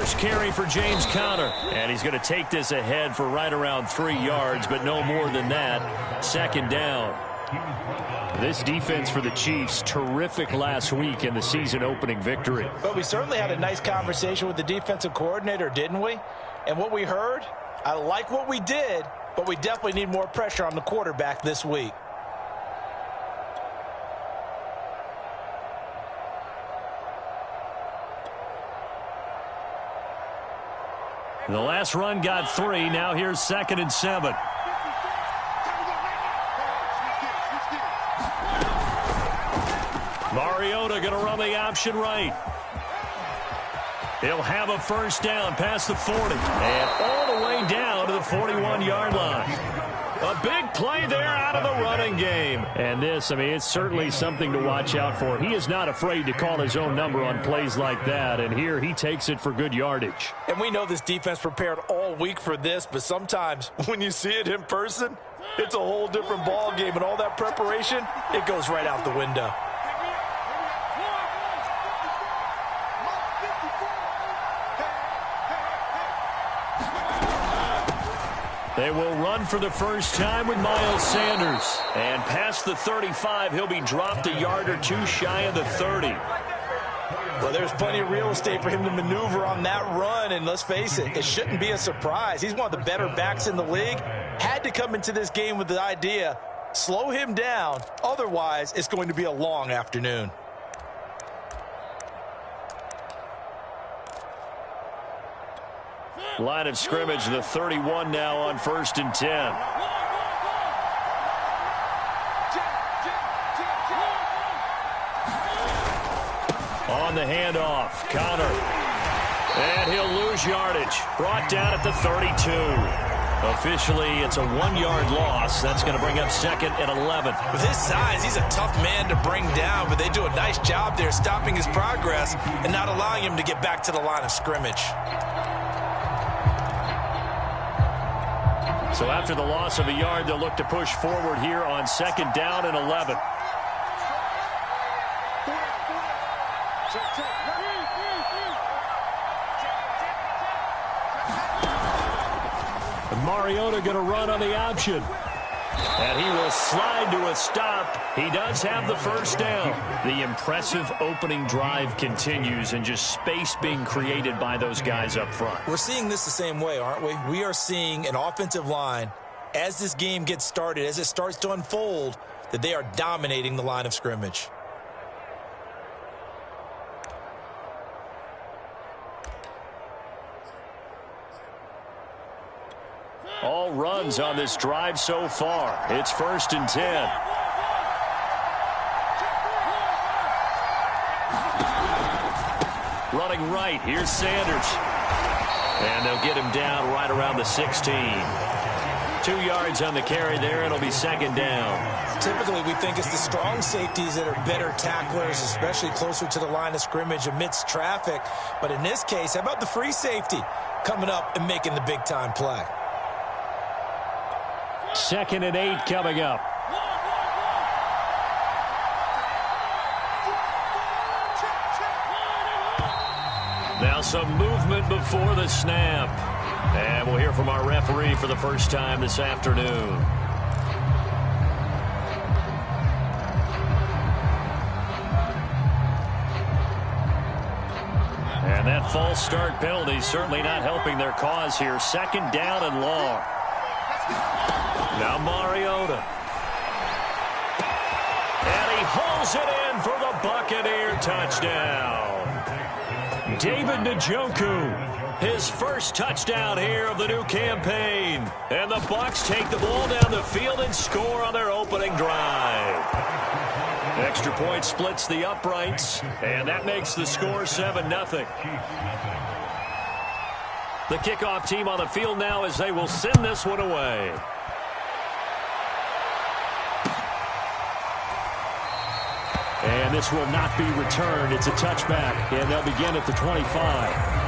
first carry for James Conner. And he's going to take this ahead for right around 3 yards, but no more than that. Second down. This defense for the Chiefs, terrific last week in the season-opening victory. But we certainly had a nice conversation with the defensive coordinator, didn't we? And what we heard, I like what we did, but we definitely need more pressure on the quarterback this week. The last run got 3. Now here's 2nd and 7. Mariota going to run the option right. He'll have a first down past the 40. And all the way down to the 41-yard line. A big play there out of the running game. And this, I mean, it's certainly something to watch out for. He is not afraid to call his own number on plays like that. And here he takes it for good yardage. And we know this defense prepared all week for this, but sometimes when you see it in person, it's a whole different ball game. And all that preparation, it goes right out the window. They will run for the first time with Miles Sanders. And past the 35, he'll be dropped a yard or 2 shy of the 30. Well, there's plenty of real estate for him to maneuver on that run. And let's face it, it shouldn't be a surprise. He's one of the better backs in the league. Had to come into this game with the idea, slow him down. Otherwise, it's going to be a long afternoon. Line of scrimmage, the 31 now on 1st and 10. On the handoff, Conner. And he'll lose yardage. Brought down at the 32. Officially, it's a 1-yard loss. That's going to bring up 2nd and 11. With his size, he's a tough man to bring down, but they do a nice job there stopping his progress and not allowing him to get back to the line of scrimmage. So after the loss of a yard, they'll look to push forward here on 2nd down and 11. And Mariota going to run on the option. And he will slide to a stop. He does have the first down. The impressive opening drive continues, and just space being created by those guys up front. We're seeing this the same way, aren't we? We are seeing an offensive line, as this game gets started, as it starts to unfold, that they are dominating the line of scrimmage. All runs on this drive so far. It's 1st and 10. Running right, here's Sanders. And they'll get him down right around the 16. 2 yards on the carry there, and it'll be 2nd down. Typically, we think it's the strong safeties that are better tacklers, especially closer to the line of scrimmage amidst traffic. But in this case, how about the free safety coming up and making the big-time play? 2nd and 8 coming up. Now some movement before the snap. And we'll hear from our referee for the first time this afternoon. And that false start penalty certainly not helping their cause here. 2nd down and long. Now Mariota. And he hauls it in for the Buccaneer touchdown. David Njoku, his first touchdown here of the new campaign. And the Bucs take the ball down the field and score on their opening drive. Extra point splits the uprights, and that makes the score 7-0. The kickoff team on the field now as they will send this one away. And this will not be returned. It's a touchback, and they'll begin at the 25.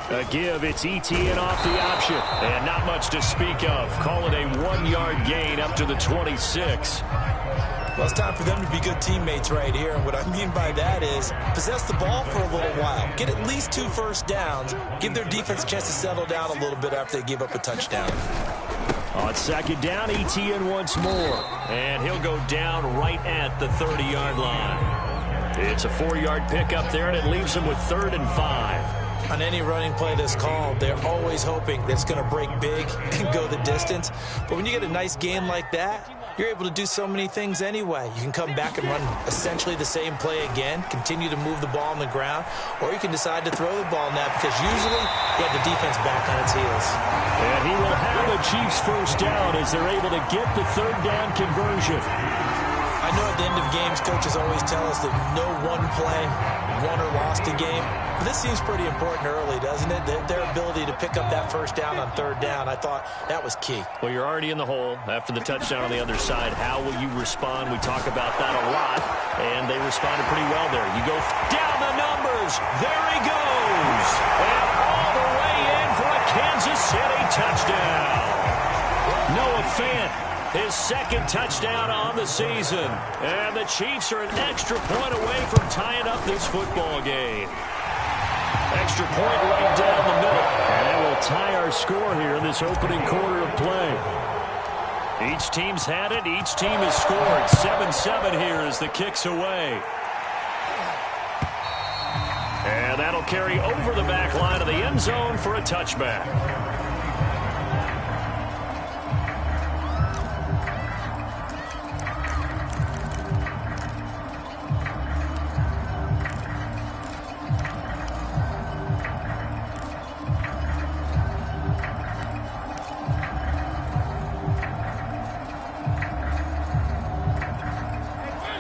A give, it's ETN off the option. And not much to speak of. Call it a 1-yard gain up to the 26. Well, it's time for them to be good teammates right here. And what I mean by that is possess the ball for a little while. Get at least 2 first downs. Give their defense a chance to settle down a little bit after they give up a touchdown. On second down, ETN once more. And he'll go down right at the 30-yard line. It's a 4-yard pickup there, and it leaves him with 3rd and 5. On any running play that's called, they're always hoping that it's going to break big and go the distance. But when you get a nice game like that, you're able to do so many things anyway. You can come back and run essentially the same play again, continue to move the ball on the ground, or you can decide to throw the ball now because usually you have the defense back on its heels. And he will have the Chiefs first down as they're able to get the 3rd down conversion. I know at the end of games, coaches always tell us that no one play won or lost a game. But this seems pretty important early, doesn't it? Their ability to pick up that first down on 3rd down, I thought that was key. Well, you're already in the hole after the touchdown on the other side. How will you respond? We talk about that a lot, and they responded pretty well there. You go down the numbers. There he goes. And all the way in for a Kansas City touchdown. Noah Fant, his 2nd touchdown on the season. And the Chiefs are an extra point away from tying up this football game. Extra point right down the middle. And that will tie our score here in this opening quarter of play. Each team's had it. Each team has scored. 7-7 here as the kick's away. And that'll carry over the back line of the end zone for a touchback.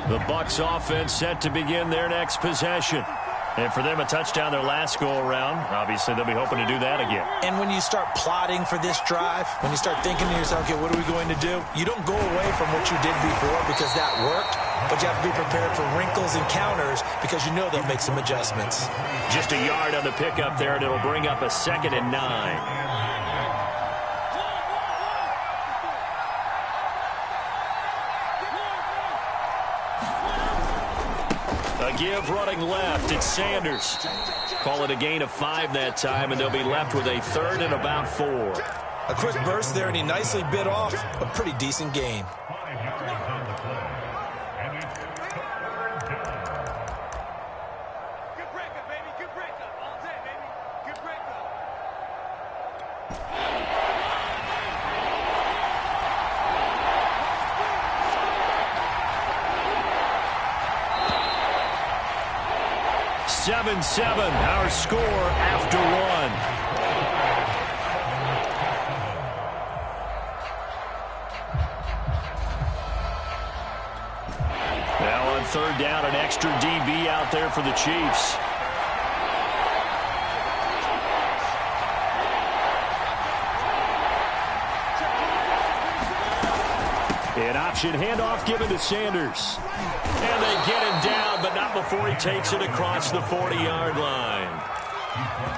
The Bucs offense set to begin their next possession. And for them, a touchdown their last go-around. Obviously, they'll be hoping to do that again. And when you start plotting for this drive, when you start thinking to yourself, okay, what are we going to do? You don't go away from what you did before because that worked, but you have to be prepared for wrinkles and counters because you know they'll make some adjustments. Just a yard on the pickup there, and it'll bring up a 2nd and 9. Give running left. It's Sanders. Call it a gain of 5 that time, and they'll be left with a 3rd and about 4. A quick burst there, and he nicely bit off a pretty decent gain. Our score after 1. Now on 3rd down, an extra DB out there for the Chiefs. An option handoff given to Sanders. And they get him down, but not before he takes it across the 40-yard line.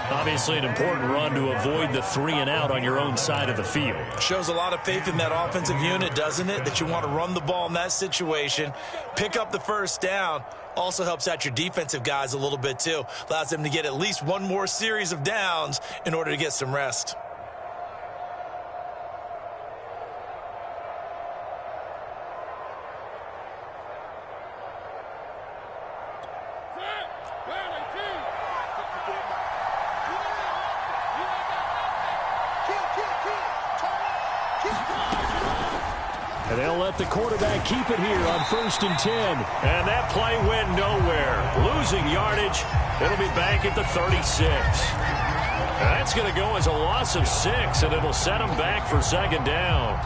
Obviously an important run to avoid the 3-and-out on your own side of the field. Shows a lot of faith in that offensive unit, doesn't it? That you want to run the ball in that situation. Pick up the first down. Also helps out your defensive guys a little bit, too. Allows them to get at least one more series of downs in order to get some rest. And they'll let the quarterback keep it here on 1st and 10. And that play went nowhere. Losing yardage. It'll be back at the 36. And that's going to go as a loss of 6, and it'll set them back for 2nd down.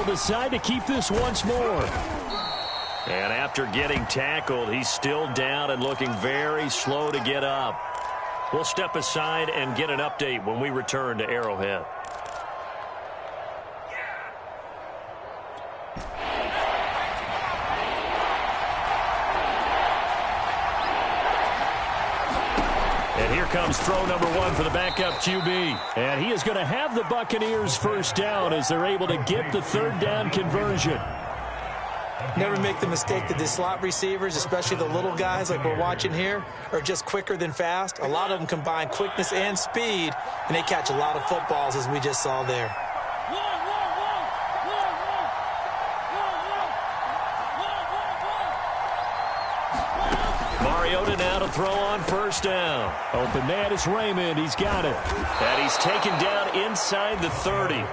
decide to keep this once more. And after getting tackled, he's still down and looking very slow to get up. We'll step aside and get an update when we return to Arrowhead. And here comes throw number 1 for the backup QB. And he is going to have the Buccaneers first down as they're able to get the third down conversion. Never make the mistake that the slot receivers, especially the little guys like we're watching here, are just quicker than fast. A lot of them combine quickness and speed, and they catch a lot of footballs, as we just saw there. Mariota now to throw on first down. Open man is Raymond. He's got it. And he's taken down inside the 30.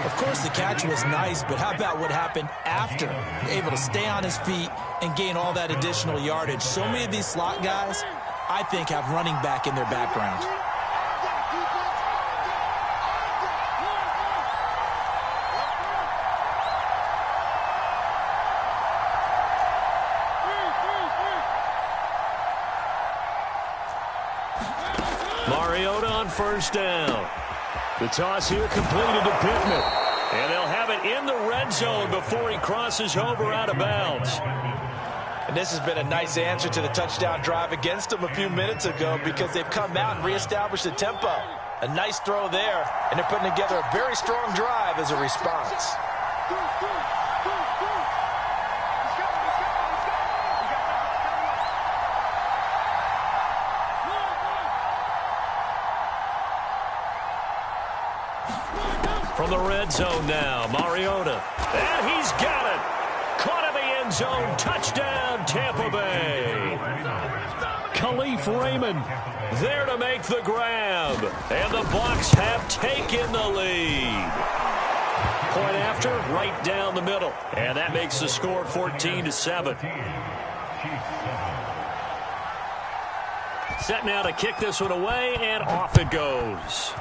Of course, the catch was nice, but how about what happened after? Able to stay on his feet and gain all that additional yardage. So many of these slot guys, I think, have running back in their background. Mariota on first down. The toss here completed to Pittman. And they'll have it in the red zone before he crosses over out of bounds. And this has been a nice answer to the touchdown drive against them a few minutes ago because they've come out and reestablished the tempo. A nice throw there, and they're putting together a very strong drive as a response. From the red zone now, Mariota. And he's got it. Caught in the end zone. Touchdown, Tampa Bay. Khalif Raymond there to make the grab. And the Bucs have taken the lead. Point after, right down the middle. And that makes the score 14-7. Set now to kick this one away, and off it goes.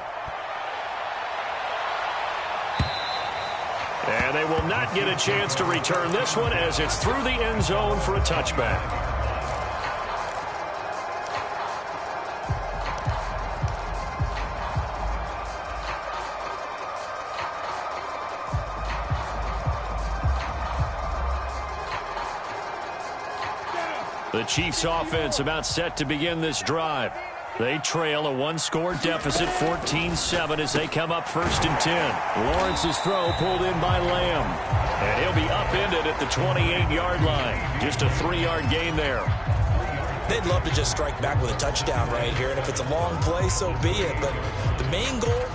And they will not get a chance to return this one as it's through the end zone for a touchback. The Chiefs offense about set to begin this drive. They trail a one-score deficit, 14-7, as they come up 1st and 10. Lawrence's throw pulled in by Lamb. And he'll be upended at the 28-yard line. Just a 3-yard gain there. They'd love to just strike back with a touchdown right here, and if it's a long play, so be it. But the main goal,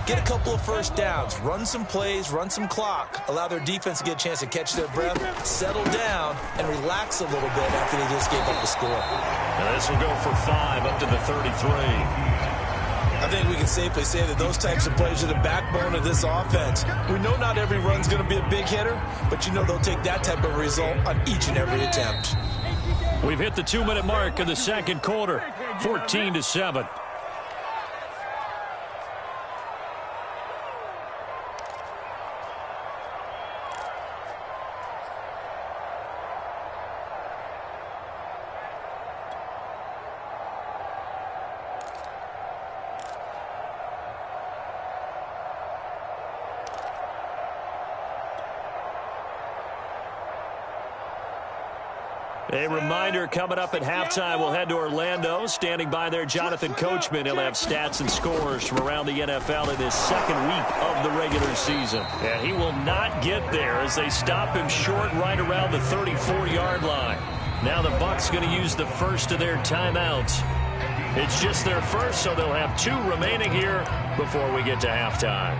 get a couple of first downs, run some plays, run some clock, allow their defense to get a chance to catch their breath, settle down, and relax a little bit after they just gave up the score. Now this will go for 5 up to the 33. I think we can safely say that those types of plays are the backbone of this offense. We know not every run's going to be a big hitter, but you know they'll take that type of result on each and every attempt. We've hit the 2-minute mark in the second quarter, 14-7. A reminder, coming up at halftime, we'll head to Orlando. Standing by there, Jonathan Coachman. He'll have stats and scores from around the NFL in his second week of the regular season. And he will not get there as they stop him short right around the 34-yard line. Now the Bucs going to use the first of their timeouts. It's just their first, so they'll have 2 remaining here before we get to halftime.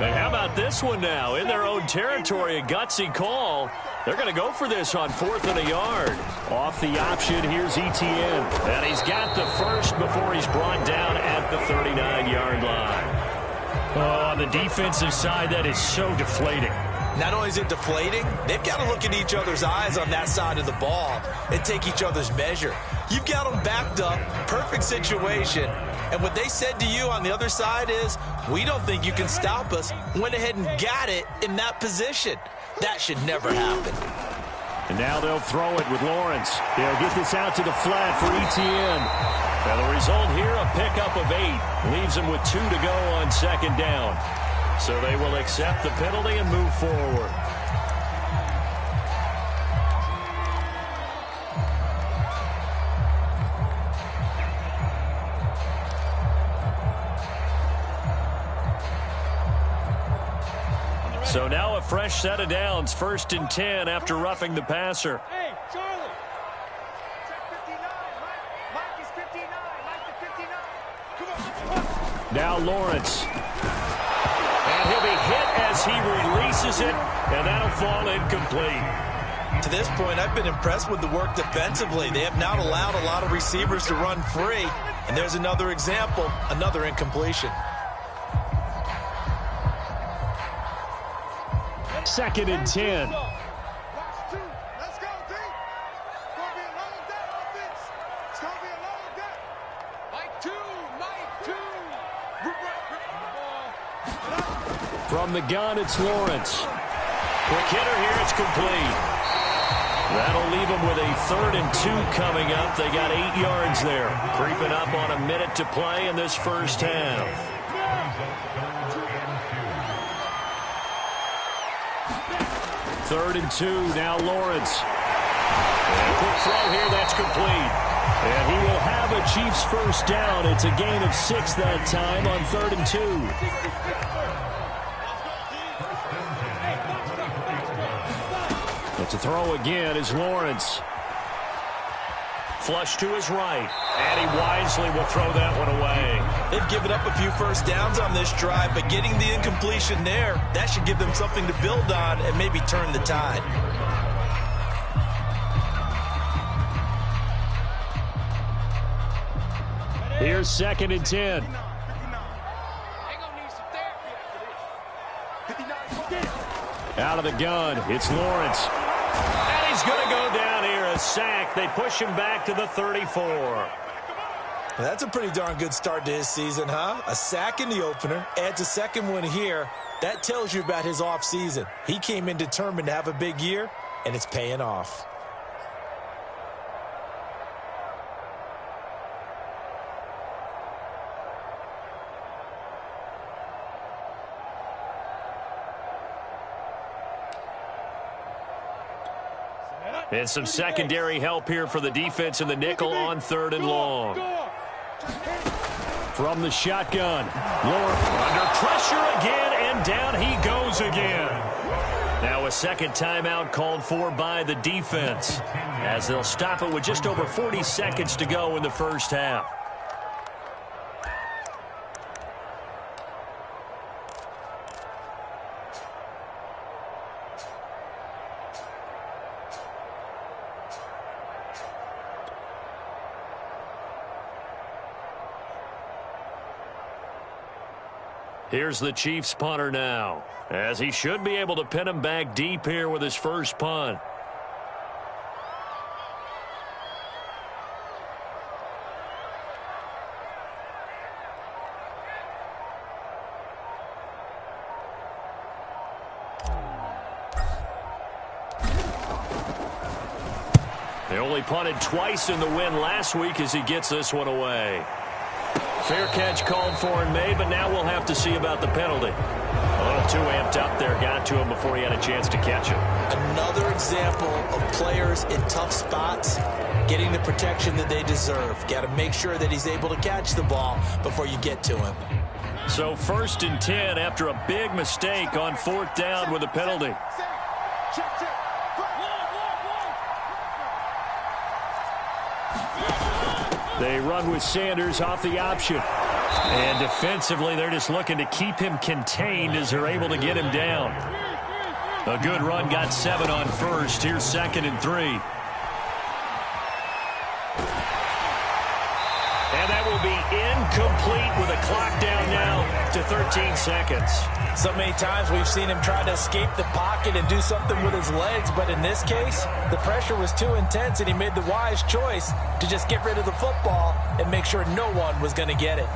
And how about this one now? In their own territory, a gutsy call. They're going to go for this on 4th and a yard. Off the option, here's Etienne. And he's got the first before he's brought down at the 39-yard line. Oh, on the defensive side, that is so deflating. Not only is it deflating, they've got to look in each other's eyes on that side of the ball and take each other's measure. You've got them backed up, perfect situation, and what they said to you on the other side is, we don't think you can stop us. Went ahead and got it in that position. That should never happen. And now they'll throw it with Lawrence. They'll get this out to the flat for ETN. And the result here, a pickup of 8. Leaves them with 2 to go on second down. So they will accept the penalty and move forward. So now a fresh set of downs, 1st and 10 after roughing the passer. Hey, Charlie. Check 59. Mike is 59. Mike is 59. Come on. Now Lawrence. And he'll be hit as he releases it, and that'll fall incomplete. To this point, I've been impressed with the work defensively. They have not allowed a lot of receivers to run free. And there's another example, another incompletion. 2nd and 10. Last 2. Let's go, D. It's going to be a long day, offense. It's going to be a long day. Mike 2. From the gun, it's Lawrence. Quick hitter here, it's complete. That'll leave them with a 3rd and 2 coming up. They got 8 yards there. Creeping up on a minute to play in this first half. 3rd and 2, now Lawrence. And a quick throw here, that's complete. And he will have a Chiefs first down. It's a gain of 6 that time on 3rd and 2. But to throw again is Lawrence. Flush to his right. And he wisely will throw that one away. They've given up a few first downs on this drive, but getting the incompletion there, that should give them something to build on and maybe turn the tide. Here's 2nd and 10. Out of the gun, it's Lawrence. And he's going to go down here, a sack. They push him back to the 34. That's a pretty darn good start to his season, huh? A sack in the opener, adds a second one here. That tells you about his offseason. He came in determined to have a big year, and it's paying off. And some secondary help here for the defense in the nickel on 3rd and long. From the shotgun, Lawrence under pressure again, and down he goes again. Now a second timeout called for by the defense, as they'll stop it with just over 40 seconds to go in the first half. Here's the Chiefs punter now, as he should be able to pin him back deep here with his first punt. They only punted twice in the win last week as he gets this one away. Fair catch called for and made, but now we'll have to see about the penalty. A little too amped up there, got to him before he had a chance to catch him. Another example of players in tough spots getting the protection that they deserve. Got to make sure that he's able to catch the ball before you get to him. So 1st and 10 after a big mistake on 4th down with a penalty. They run with Sanders off the option. And defensively, they're just looking to keep him contained as they're able to get him down. A good run, got 7 on 1st. Here's 2nd and 3. And that will will be incomplete with a clock down now to 13 seconds. So many times we've seen him try to escape the pocket and do something with his legs, but in this case, the pressure was too intense and he made the wise choice to just get rid of the football and make sure no one was going to get it.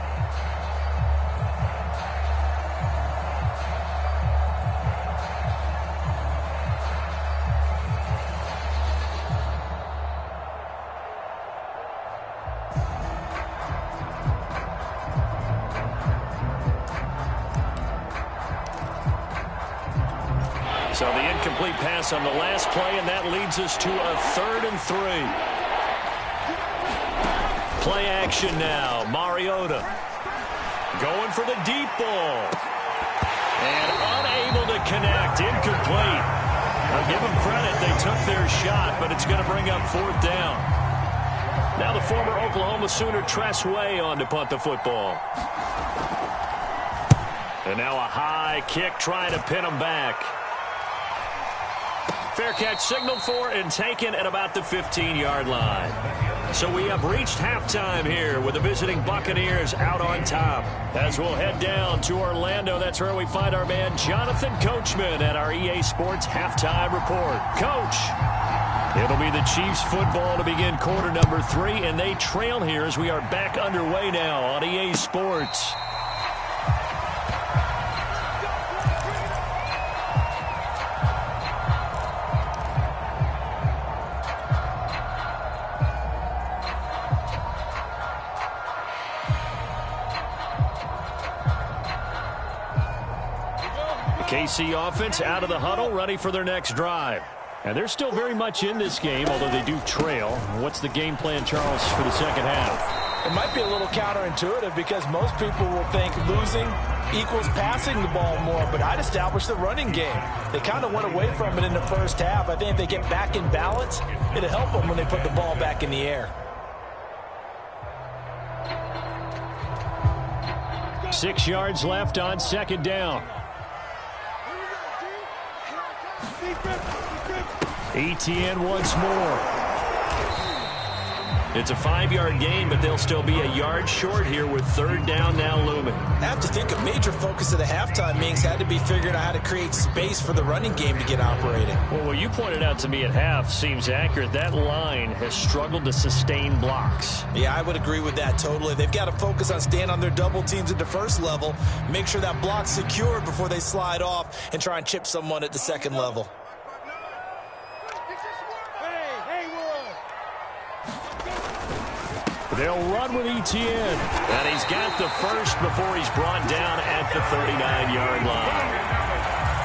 So the incomplete pass on the last play, and that leads us to a 3rd and 3. Play action now. Mariota going for the deep ball. And unable to connect. Incomplete. I'll give them credit. They took their shot, but it's going to bring up 4th down. Now the former Oklahoma Sooner Tress Way on to punt the football. And now a high kick trying to pin them back. Fair catch signaled for and taken at about the 15-yard line. So we have reached halftime here with the visiting Buccaneers out on top. As we'll head down to Orlando, that's where we find our man Jonathan Coachman at our EA Sports Halftime Report. Coach, it'll be the Chiefs football to begin quarter number 3, and they trail here as we are back underway now on EA Sports. KC offense out of the huddle, ready for their next drive. And they're still very much in this game, although they do trail. What's the game plan, Charles, for the second half? It might be a little counterintuitive because most people will think losing equals passing the ball more, but I'd establish the running game. They kind of went away from it in the first half. I think if they get back in balance, it'll help them when they put the ball back in the air. 6 yards left on 2nd down. ETN once more. It's a 5-yard gain, but they'll still be a yard short here with 3rd down now looming. I have to think a major focus of the halftime meetings had to be figuring out how to create space for the running game to get operating. Well, what you pointed out to me at half seems accurate. That line has struggled to sustain blocks. Yeah, I would agree with that totally. They've got to focus on staying on their double teams at the first level, make sure that block's secured before they slide off and try and chip someone at the second level. They'll run with ETN. And he's got the first before he's brought down at the 39-yard line.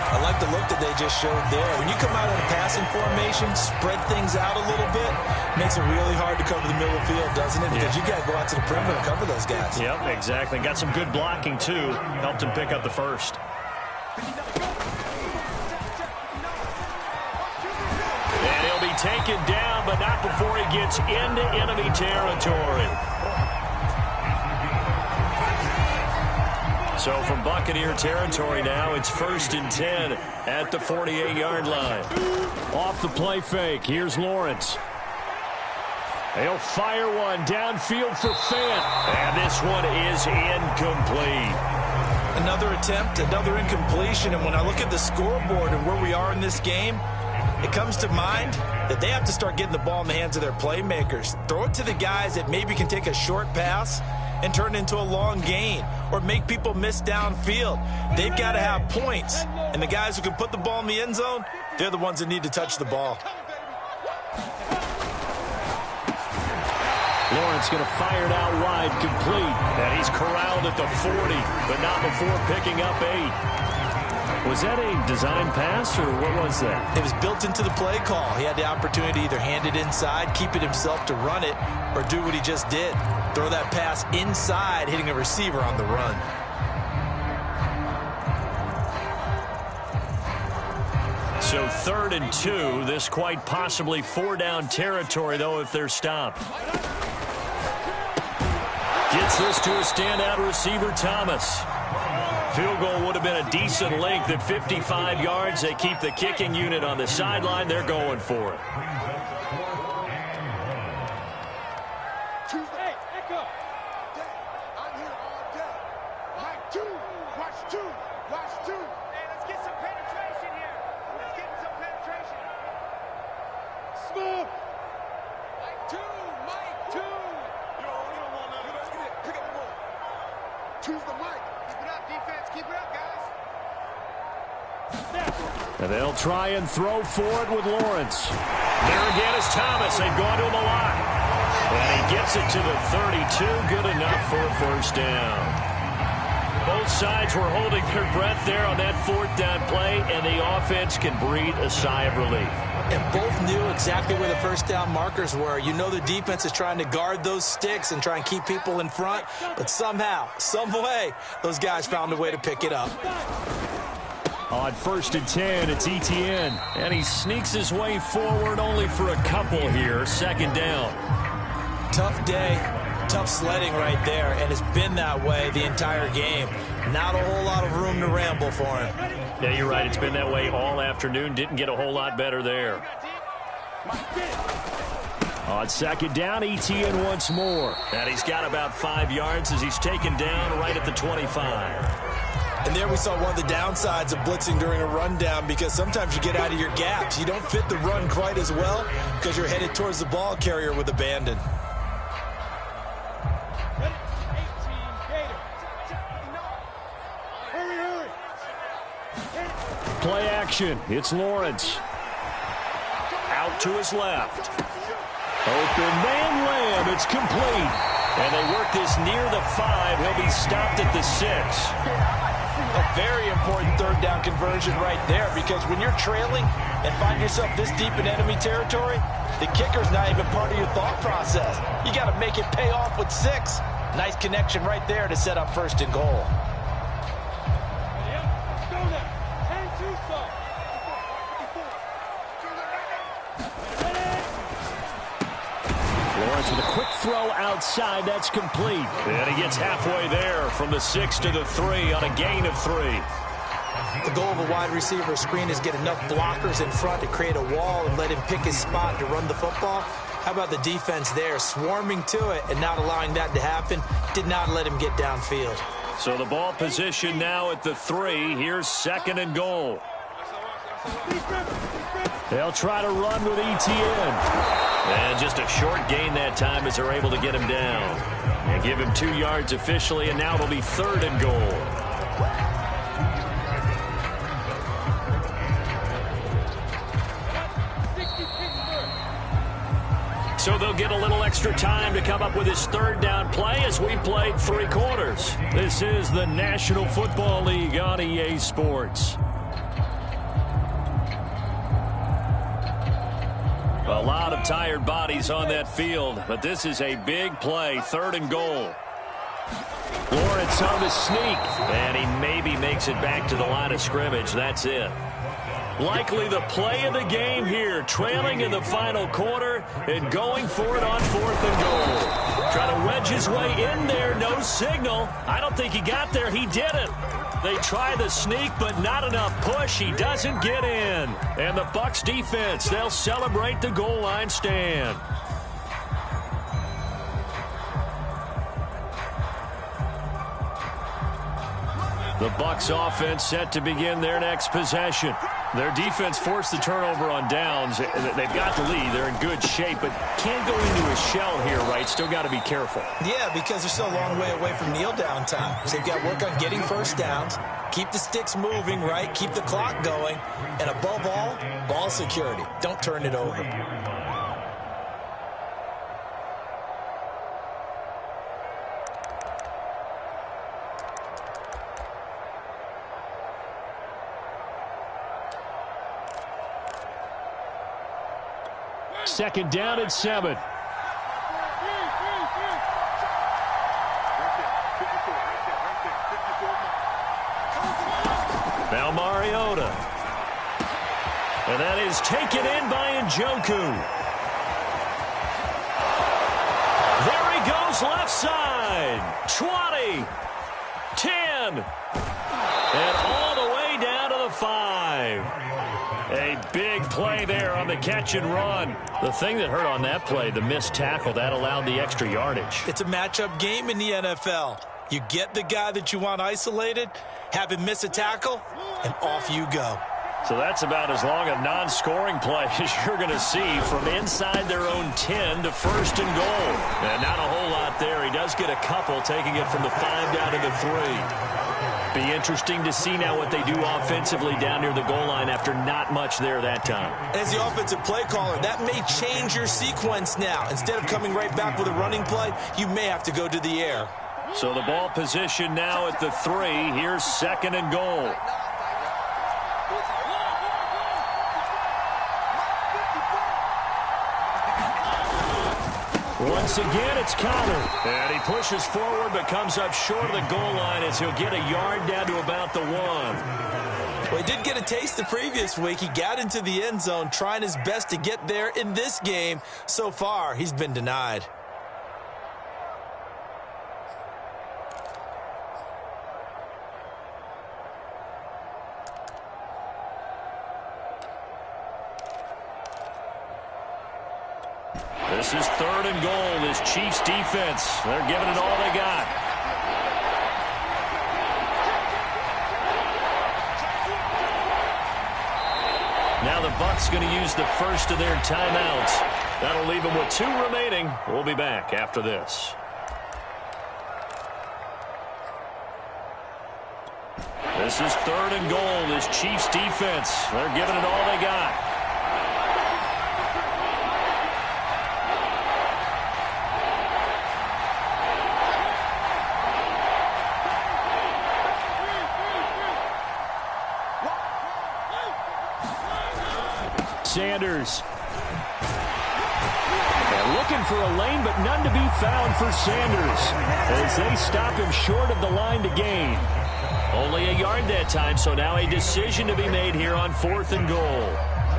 I like the look that they just showed there. When you come out in a passing formation, spread things out a little bit, makes it really hard to cover the middle of the field, doesn't it? Because you got to go out to the perimeter and cover those guys. Yep, exactly. Got some good blocking, too. Helped him pick up the first. And he'll be taken down, but not before he gets into enemy territory. So from Buccaneer territory now, it's 1st and 10 at the 48-yard line. Off the play fake, here's Lawrence. They'll fire one downfield for Fant. And this one is incomplete. Another attempt, another incompletion. And when I look at the scoreboard and where we are in this game, it comes to mind that they have to start getting the ball in the hands of their playmakers. Throw it to the guys that maybe can take a short pass and turn it into a long gain or make people miss downfield. They've got to have points. And the guys who can put the ball in the end zone, they're the ones that need to touch the ball. Lawrence going to fire it out wide, complete. And he's corralled at the 40, but not before picking up 8. Was that a design pass, or what was that? It was built into the play call. He had the opportunity to either hand it inside, keep it himself to run it, or do what he just did. Throw that pass inside, hitting a receiver on the run. So 3rd and 2. This quite possibly 4-down territory, though, if they're stopped. Gets this to a standout receiver, Thomas. Field goal would have been a decent length at 55 yards. They keep the kicking unit on the sideline. They're going for it. two. Watch two. Hey, let's get some penetration here. Let's get some penetration. Smooth. Mike two. Mike two. Yo, you don't want nothing. Let's get it. Pick up the ball. Choose the mic. Keep it up, defense. Keep it up, guys. And they'll try and throw forward with Lawrence. There again is Thomas. They've gone to him a lot. And he gets it to the 32. Good enough for a first down. Both sides were holding their breath there on that fourth down play, and the offense can breathe a sigh of relief. And both knew exactly where the first down markers were. You know the defense is trying to guard those sticks and try and keep people in front, but somehow, some way, those guys found a way to pick it up. On 1st and 10, it's Etienne. And he sneaks his way forward only for a couple here. Second down. Tough day, tough sledding right there, and it's been that way the entire game. Not a whole lot of room to ramble for him. Yeah, you're right. It's been that way all afternoon. Didn't get a whole lot better there. On second down, Etienne once more. And he's got about 5 yards as he's taken down right at the 25. And there we saw one of the downsides of blitzing during a rundown, because sometimes you get out of your gaps. You don't fit the run quite as well because you're headed towards the ball carrier with abandon. Play action. It's Lawrence. Out to his left. Open man Lamb. It's complete. And they work this near the 5. He'll be stopped at the 6. A very important third down conversion right there, because when you're trailing and find yourself this deep in enemy territory, the kicker's not even part of your thought process. You got to make it pay off with 6. Nice connection right there to set up 1st and goal. Lawrence with a quick throw outside. That's complete. And he gets halfway there from the 6 to the 3 on a gain of 3. The goal of a wide receiver screen is get enough blockers in front to create a wall and let him pick his spot to run the football. How about the defense there, swarming to it and not allowing that to happen? Did not let him get downfield. So the ball position now at the 3. Here's 2nd and goal. They'll try to run with Etienne. And just a short gain that time as they're able to get him down. And give him 2 yards officially, and now it'll be 3rd and goal. So they'll get a little extra time to come up with his 3rd down play as we played 3 quarters. This is the National Football League on EA Sports. A lot of tired bodies on that field, but this is a big play, 3rd and goal. Lawrence on the sneak, and he maybe makes it back to the line of scrimmage. That's it. Likely the play of the game here, trailing in the final quarter and going for it on 4th and goal. Trying to wedge his way in there, no signal. I don't think he got there. He didn't. They try the sneak, but not enough push. He doesn't get in. And the Bucs defense, they'll celebrate the goal line stand. The Bucs offense set to begin their next possession. Their defense forced the turnover on downs. They've got the lead. They're in good shape, but can't go into a shell here, right? Still got to be careful. Yeah, because they're still a long way away from kneel down time. So they've got to work on getting first downs, keep the sticks moving, right? Keep the clock going. And above all, ball security. Don't turn it over. Second down and 7. Now Mariota. And that is taken in by Njoku. There he goes left side. 20. 10. And all the way down to the 5. A big play there on the catch and run. The thing that hurt on that play, the missed tackle, that allowed the extra yardage. It's a matchup game in the NFL. You get the guy that you want isolated, have him miss a tackle, and off you go. So that's about as long a non-scoring play as you're going to see from inside their own 10 to first and goal. And not a whole lot there. He does get a couple, taking it from the 5 down to the 3. Be interesting to see now what they do offensively down near the goal line after not much there that time. As the offensive play caller, that may change your sequence now. Instead of coming right back with a running play, you may have to go to the air. So the ball position now at the 3. Here's second and goal. Once again, it's Connor. And he pushes forward but comes up short of the goal line as he'll get a yard down to about the 1. Well, he did get a taste the previous week. He got into the end zone trying his best to get there in this game. So far, he's been denied. This is third and goal. This Chiefs defense, they're giving it all they got. Now the Bucs going to use the first of their timeouts. That'll leave them with 2 remaining. We'll be back after this. This is third and goal. This Chiefs defense, they're giving it all they got. Sanders. And looking for a lane, but none to be found for Sanders as they stop him short of the line to gain. Only a yard that time, so now a decision to be made here on 4th and goal.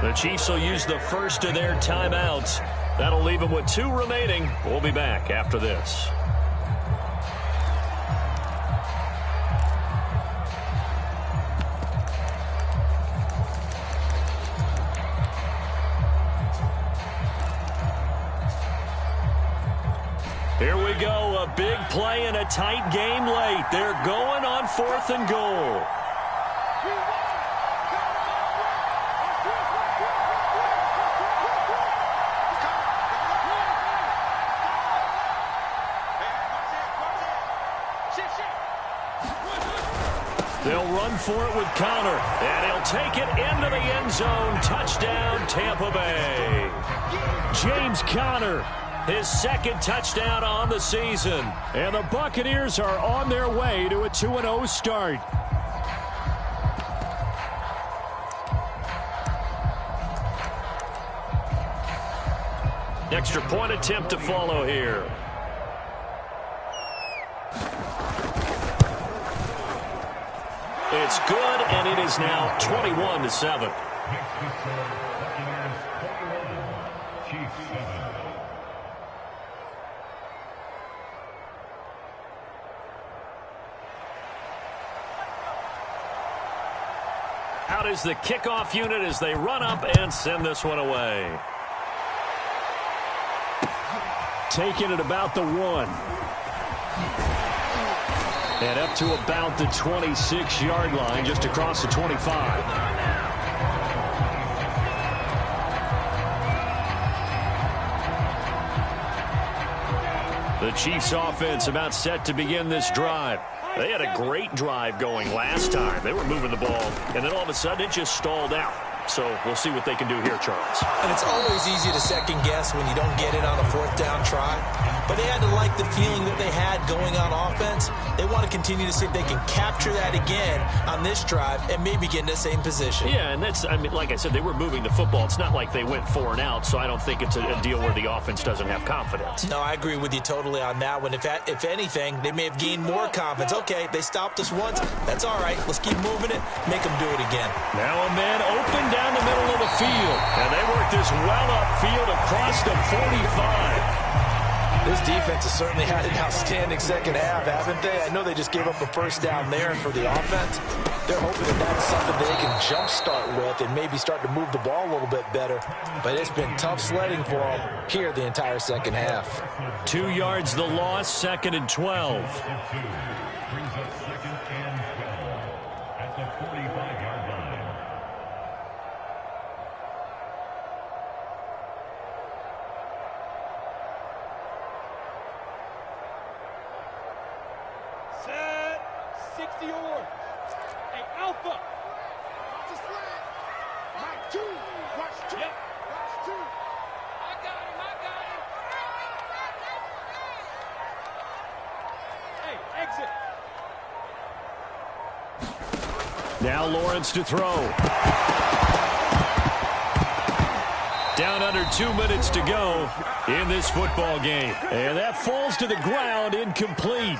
The Chiefs will use the first of their timeouts. That'll leave them with 2 remaining. We'll be back after this. Here we go, a big play and a tight game late. They're going on 4th and goal. They'll run for it with Connor, and he'll take it into the end zone. Touchdown, Tampa Bay. James Conner, his second touchdown on the season. And the Buccaneers are on their way to a 2-0 start. Extra point attempt to follow here. It's good, and it is now 21-7. Out is the kickoff unit as they run up and send this one away. Taking it about the 1. And up to about the 26-yard line, just across the 25. The Chiefs offense about set to begin this drive. They had a great drive going last time. They were moving the ball, and then all of a sudden it just stalled out. So we'll see what they can do here, Charles. And it's always easy to second guess when you don't get it on a 4th down try. But they had to like the feeling that they had going on offense. They want to continue to see if they can capture that again on this drive and maybe get in the same position. Yeah, and that's, I mean, like I said, they were moving the football. It's not like they went 4 and out, so I don't think it's a deal where the offense doesn't have confidence. No, I agree with you totally on that one. If anything, they may have gained more confidence. Okay, they stopped us once. That's all right. Let's keep moving it. Make them do it again. Now a man open down the middle of the field. And they work this well upfield across the 45. This defense has certainly had an outstanding second half, haven't they? I know they just gave up a first down there for the offense. They're hoping that that's something they can jumpstart with and maybe start to move the ball a little bit better. But it's been tough sledding for them here the entire second half. 2 yards the loss, 2nd and 12. Brings up 2nd and 12 at the 45-yard line. Set. 60 yards. Hey, Alpha. Watch the slant. Mike 2. Watch 2. Yep. Watch 2. I got him. Hey, exit. Now Lawrence to throw. Down under 2 minutes to go in this football game. And that falls to the ground, incomplete.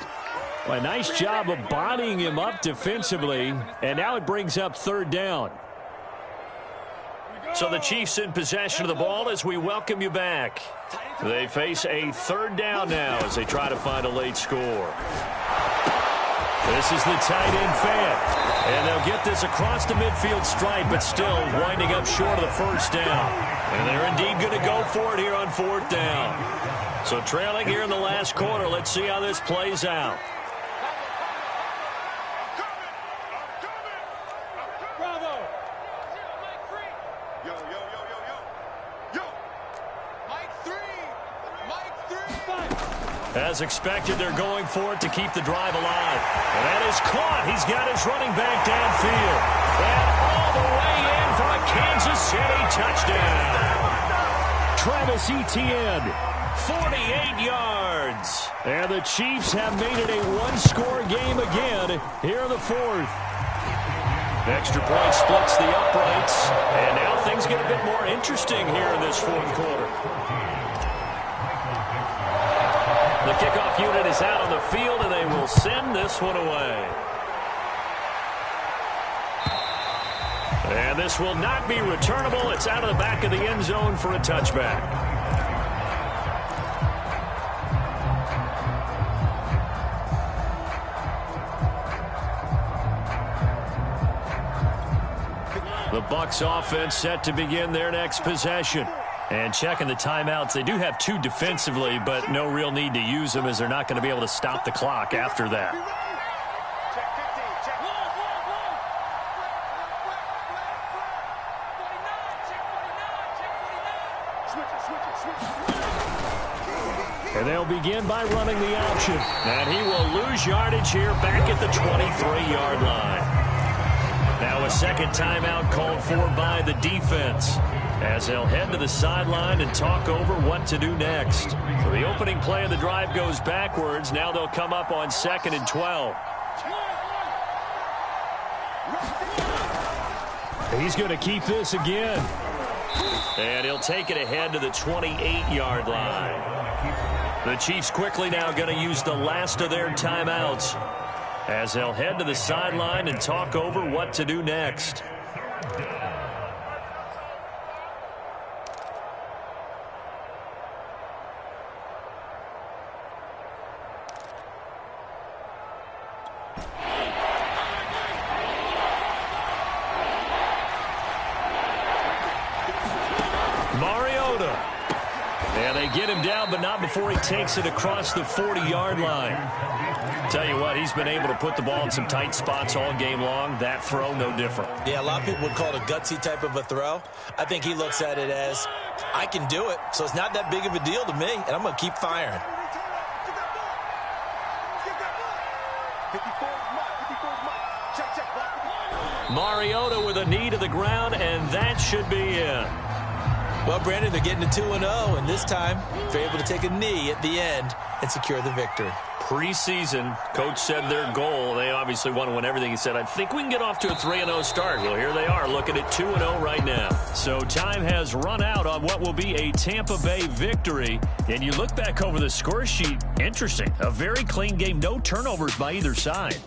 Well, a nice job of bodying him up defensively. And now it brings up 3rd down. So the Chiefs in possession of the ball as we welcome you back. They face a 3rd down now as they try to find a late score. This is the tight end fan. And they'll get this across the midfield stripe, but still winding up short of the first down. And they're indeed going to go for it here on 4th down. So trailing here in the last quarter. Let's see how this plays out. Bravo. Yo. Yo. Mike 3. Mike 3. As expected, they're going for it to keep the drive alive. And that is caught. He's got his running back downfield. And all the way in for a Kansas City touchdown. Travis Etienne, 48 yards. And the Chiefs have made it a one-score game again here in the 4th. Extra point splits the uprights. And now things get a bit more interesting here in this 4th quarter. The kickoff unit is out on the field, and they will send this one away. And this will not be returnable. It's out of the back of the end zone for a touchback. The Bucs offense set to begin their next possession. And checking the timeouts, they do have 2 defensively, but no real need to use them as they're not going to be able to stop the clock after that. Check 15. Check. Switch it. And they'll begin by running the option. And he will lose yardage here back at the 23-yard line. Now a second timeout called for by the defense, as they'll head to the sideline and talk over what to do next. So the opening play of the drive goes backwards. Now they'll come up on 2nd and 12. He's going to keep this again. And he'll take it ahead to the 28-yard line. The Chiefs quickly now going to use the last of their timeouts, as they'll head to the sideline and talk over what to do next. And they get him down, but not before he takes it across the 40-yard line. Tell you what, he's been able to put the ball in some tight spots all game long. That throw, no different. Yeah, a lot of people would call it a gutsy type of a throw. I think he looks at it as, I can do it, so it's not that big of a deal to me, and I'm going to keep firing. Mariota with a knee to the ground, and that should be in. Well, Brandon, they're getting to 2-0, and this time they're able to take a knee at the end and secure the victory. Preseason, coach said their goal, they obviously want to win everything. He said, I think we can get off to a 3-0 start. Well, here they are looking at 2-0 right now. So time has run out on what will be a Tampa Bay victory. And you look back over the score sheet, interesting. A very clean game, no turnovers by either side.